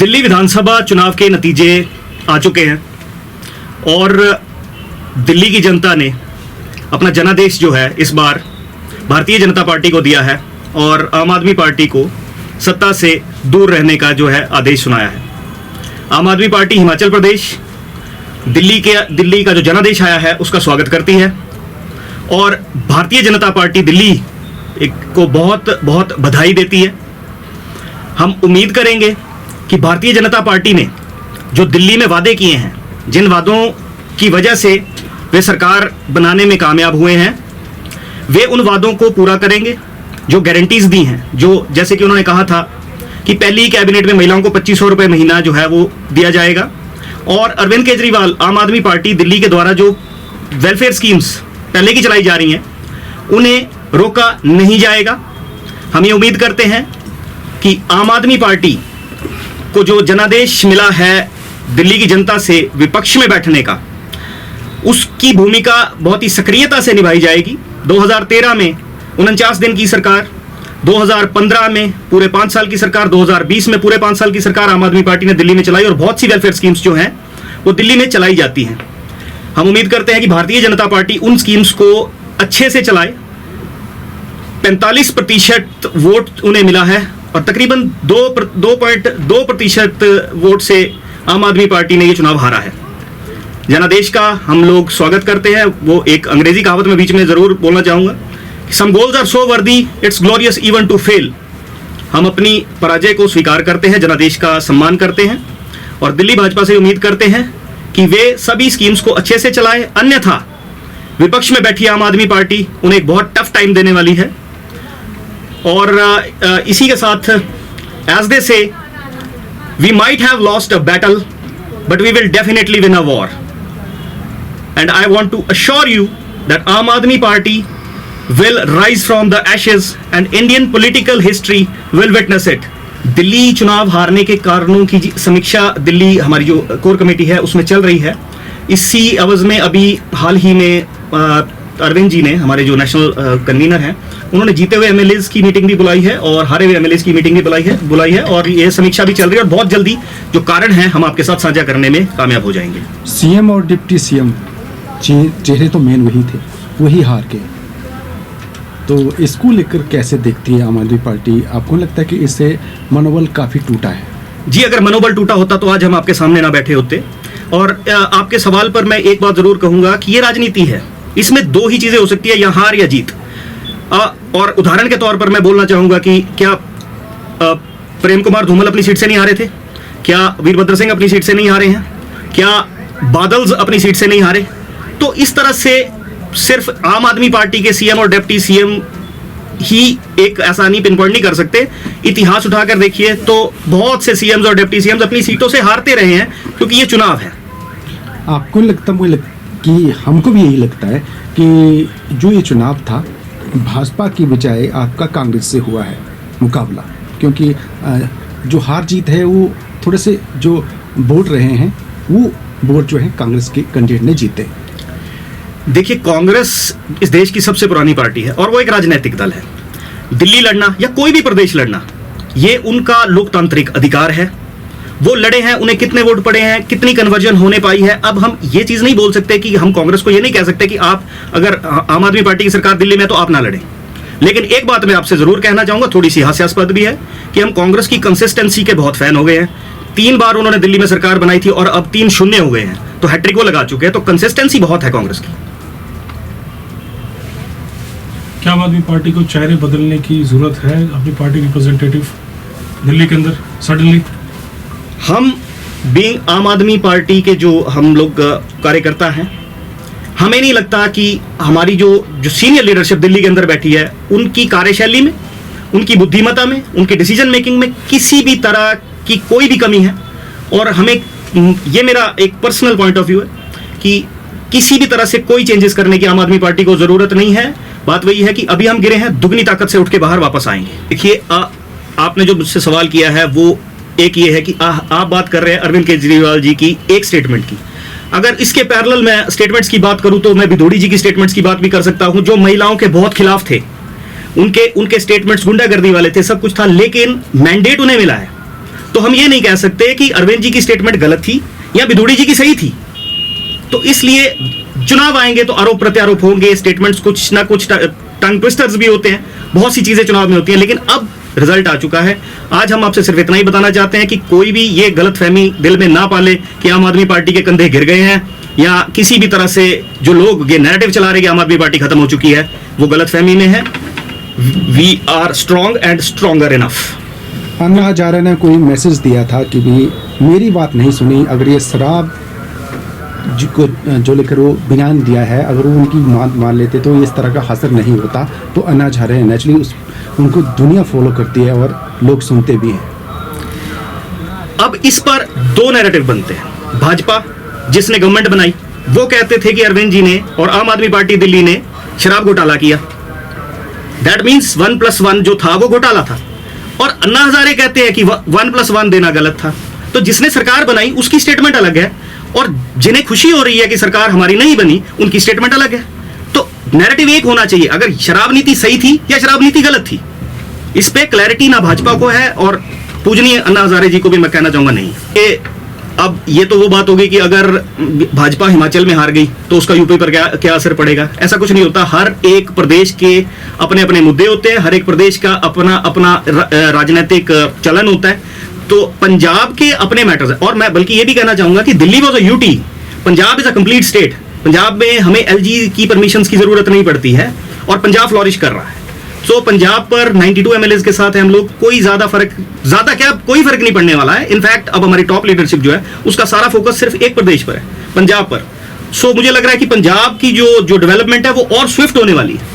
दिल्ली विधानसभा चुनाव के नतीजे आ चुके हैं और दिल्ली की जनता ने अपना जनादेश जो है इस बार भारतीय जनता पार्टी को दिया है और आम आदमी पार्टी को सत्ता से दूर रहने का जो है आदेश सुनाया है। आम आदमी पार्टी हिमाचल प्रदेश दिल्ली का जो जनादेश आया है उसका स्वागत करती है और भारतीय जनता पार्टी दिल्ली को बहुत बहुत बधाई देती है। हम उम्मीद करेंगे कि भारतीय जनता पार्टी ने जो दिल्ली में वादे किए हैं, जिन वादों की वजह से वे सरकार बनाने में कामयाब हुए हैं, वे उन वादों को पूरा करेंगे। जो गारंटीज दी हैं, जो जैसे कि उन्होंने कहा था कि पहली कैबिनेट में महिलाओं को 2500 रुपये महीना जो है वो दिया जाएगा और अरविंद केजरीवाल आम आदमी पार्टी दिल्ली के द्वारा जो वेलफेयर स्कीम्स पहले की चलाई जा रही हैं उन्हें रोका नहीं जाएगा। हम ये उम्मीद करते हैं कि आम आदमी पार्टी को जो जनादेश मिला है दिल्ली की जनता से विपक्ष में बैठने का, उसकी भूमिका बहुत ही सक्रियता से निभाई जाएगी। 2013 में 49 दिन की सरकार, 2015 में पूरे 5 साल की सरकार, 2020 में पूरे 5 साल की सरकार आम आदमी पार्टी ने दिल्ली में चलाई और बहुत सी वेलफेयर स्कीम्स जो हैं वो दिल्ली में चलाई जाती हैं। हम उम्मीद करते हैं कि भारतीय जनता पार्टी उन स्कीम्स को अच्छे से चलाए। 45% वोट उन्हें मिला है और तकरीबन 2.2% वोट से आम आदमी पार्टी ने ये चुनाव हारा है। जनादेश का हम लोग स्वागत करते हैं। वो एक अंग्रेजी कहावत में बीच में जरूर बोलना चाहूंगा, some goals are so worthy it's glorious even to fail. हम अपनी पराजय को स्वीकार करते हैं, जनादेश का सम्मान करते हैं और दिल्ली भाजपा से उम्मीद करते हैं कि वे सभी स्कीम्स को अच्छे से चलाए। अन्यथा विपक्ष में बैठी आम आदमी पार्टी उन्हें एक बहुत टफ टाइम देने वाली है। और इसी के साथ as they say we might have lost a battle but we will definitely win a war and I want to assure you that Aam Aadmi Party will rise from the ashes and Indian political history will witness it। Delhi चुनाव हारने के कारणों की समीक्षा दिल्ली हमारी जो core committee है उसमें चल रही है। इसी अवज में अभी हाल ही में अरविंद जी ने, हमारे जो नेशनल कन्वीनर हैं, उन्होंने जीते हुए एमएलएज की मीटिंग भी बुलाई है और हारे हुए एमएलएज की मीटिंग भी बुलाई है और ये समीक्षा भी चल रही है और बहुत जल्दी जो कारण है हम आपके साथ साझा करने में कामयाब हो जाएंगे। सीएम और डिप्टी सीएम चेहरे तो मेन वही थे, वही हार गए, तो इसको लेकर कैसे देखती है आम आदमी पार्टी? आपको लगता है कि इससे मनोबल काफी टूटा है? जी, अगर मनोबल टूटा होता तो आज हम आपके सामने ना बैठे होते। और आपके सवाल पर मैं एक बात जरूर कहूंगा कि ये राजनीति है, इसमें दो ही चीजें हो सकती है, या हार या जीत। और उदाहरण के तौर पर मैं बोलना चाहूंगा कि क्या प्रेम कुमार धूमल अपनी सीट से नहीं हारे थे? क्या वीरभद्र सिंह अपनी सीट से नहीं हारे हैं? क्या बादल अपनी सीट से नहीं हारे? तो इस तरह से सिर्फ आम आदमी पार्टी के सीएम और डिप्टी सीएम ही एक ऐसा नहीं पिन पॉइंट नहीं कर सकते। इतिहास उठाकर देखिए तो बहुत से सीएम्स और डिप्टी सीएम्स अपनी सीटों से हारते रहे हैं क्योंकि ये चुनाव है। आपको लगता कि हमको भी यही लगता है कि जो ये चुनाव था भाजपा की बजाय आपका कांग्रेस से हुआ है मुकाबला, क्योंकि जो हार जीत है वो थोड़े से जो वोट रहे हैं वो वोट जो है कांग्रेस के कैंडिडेट ने जीते। देखिए, कांग्रेस इस देश की सबसे पुरानी पार्टी है और वो एक राजनीतिक दल है। दिल्ली लड़ना या कोई भी प्रदेश लड़ना ये उनका लोकतांत्रिक अधिकार है। वो लड़े हैं, उन्हें कितने वोट पड़े हैं, कितनी कन्वर्जन होने पाई है। अब हम ये चीज नहीं बोल सकते कि हम कांग्रेस को ये नहीं कह सकते कि आप अगर आम आदमी पार्टी की सरकार दिल्ली में तो आप ना लड़ें। लेकिन एक बात मैं आपसे जरूर कहना चाहूंगा, थोड़ी सी हास्यास्पद भी है, कि हम कांग्रेस की कंसिस्टेंसी के बहुत फैन हो गए हैं। 3 बार उन्होंने दिल्ली में सरकार बनाई थी और अब 3-0 हो गए हैं, तो हैट्रिक वो लगा चुके हैं। तो कंसिस्टेंसी बहुत है कांग्रेस की। क्या आम आदमी पार्टी को चेहरे बदलने की जरूरत है अपनी पार्टी रिप्रेजेंटेटिव दिल्ली के अंदर सडनली? हम बीइंग आम आदमी पार्टी के जो हम लोग कार्यकर्ता हैं, हमें नहीं लगता कि हमारी जो सीनियर लीडरशिप दिल्ली के अंदर बैठी है उनकी कार्यशैली में, उनकी बुद्धिमत्ता में, उनकी डिसीजन मेकिंग में किसी भी तरह की कोई भी कमी है। और हमें, ये मेरा एक पर्सनल पॉइंट ऑफ व्यू है कि किसी भी तरह से कोई चेंजेस करने की आम आदमी पार्टी को जरूरत नहीं है। बात वही है कि अभी हम गिरे हैं, दुगनी ताकत से उठ के बाहर वापस आएंगे। देखिए, आपने जो मुझसे सवाल किया है वो एक ये है कि आप बात कर रहे हैं अरविंद केजरीवाल जी की एक स्टेटमेंट की। अगर इसके पैरेलल मैं स्टेटमेंट्स की बात करूं तो मैं भिदोड़ी जी की स्टेटमेंट्स की बात भी कर सकता हूं, जो महिलाओं के बहुत खिलाफ थे। उनके स्टेटमेंट्स गुंडागर्दी वाले थे, सब कुछ था, लेकिन मैंडेट उन्हें मिला है तो हम ये नहीं कह सकते कि अरविंद जी की स्टेटमेंट गलत थी या बिधूड़ी जी की सही थी। तो इसलिए चुनाव आएंगे तो आरोप प्रत्यारोप होंगे, स्टेटमेंट्स कुछ ना कुछ टंग ट्विस्टर्स भी होते हैं, बहुत सी चीजें चुनाव में होती हैं, लेकिन अब रिजल्ट आ चुका है। आज हम आपसे सिर्फ इतना ही बताना चाहते हैं कि कोई भी ये गलतफहमी दिल में ना पाले कि आम आदमी पार्टी के कंधे गिर गए हैं, या किसी भी तरह से जो लोग ये नैरेटिव चला रहे हैं कि आम आदमी पार्टी खत्म हो चुकी है, वो गलतफहमी में है। We are strong and stronger enough. Anna Hazare ने कोई मैसेज दिया था कि भी मेरी बात नहीं सुनी, अगर ये शराब जो लेकर वो बयान दिया है, अगर वो उनकी मान लेते तो इस तरह का हसर नहीं होता। तो अन्ना हजारे नेचुरली उनको दुनिया फॉलो करती है और लोग सुनते भी हैं। अब इस पर दो नैरेटिव बनते हैं। भाजपा जिसने गवर्नमेंट बनाई वो कहते थे कि अरविंद जी ने और आम आदमी पार्टी दिल्ली ने शराब घोटाला किया, दैट मीन्स 1+1 जो था वो घोटाला था। और अन्ना हजारे कहते हैं कि 1+1 देना गलत था। तो जिसने सरकार बनाई उसकी स्टेटमेंट अलग है, और जिन्हें खुशी हो रही है कि सरकार हमारी नहीं बनी उनकी स्टेटमेंट अलग है। तो नैरेटिव एक होना चाहिए, अगर शराब नीति सही थी या शराब नीति गलत थी, इस पे क्लैरिटी ना भाजपा को है, और पूजनीय अन्ना हजारे जी को भी मैं कहना चाहूंगा नहीं। अब ये तो वो बात होगी कि अगर भाजपा हिमाचल में हार गई तो उसका यूपी पर क्या असर पड़ेगा। ऐसा कुछ नहीं होता। हर एक प्रदेश के अपने अपने मुद्दे होते हैं, हर एक प्रदेश का अपना अपना राजनीतिक चलन होता है। तो पंजाब के अपने मैटर्स है, और मैं बल्कि ये भी कहना चाहूंगा कि Delhi was a UT, Punjab is a complete state. Punjab में हमें एलजी की परमिशंस की जरूरत नहीं पड़ती है, और पंजाब फ्लॉरिश कर रहा है। सो पंजाब पर 92 एमएलएज के साथ हैं हम लोग, कोई ज्यादा कोई फर्क नहीं पड़ने वाला है। इनफैक्ट अब हमारी टॉप लीडरशिप जो है उसका सारा फोकस सिर्फ एक प्रदेश पर है, पंजाब पर। सो मुझे लग रहा है कि पंजाब की जो डेवलपमेंट है वो और स्विफ्ट होने वाली है।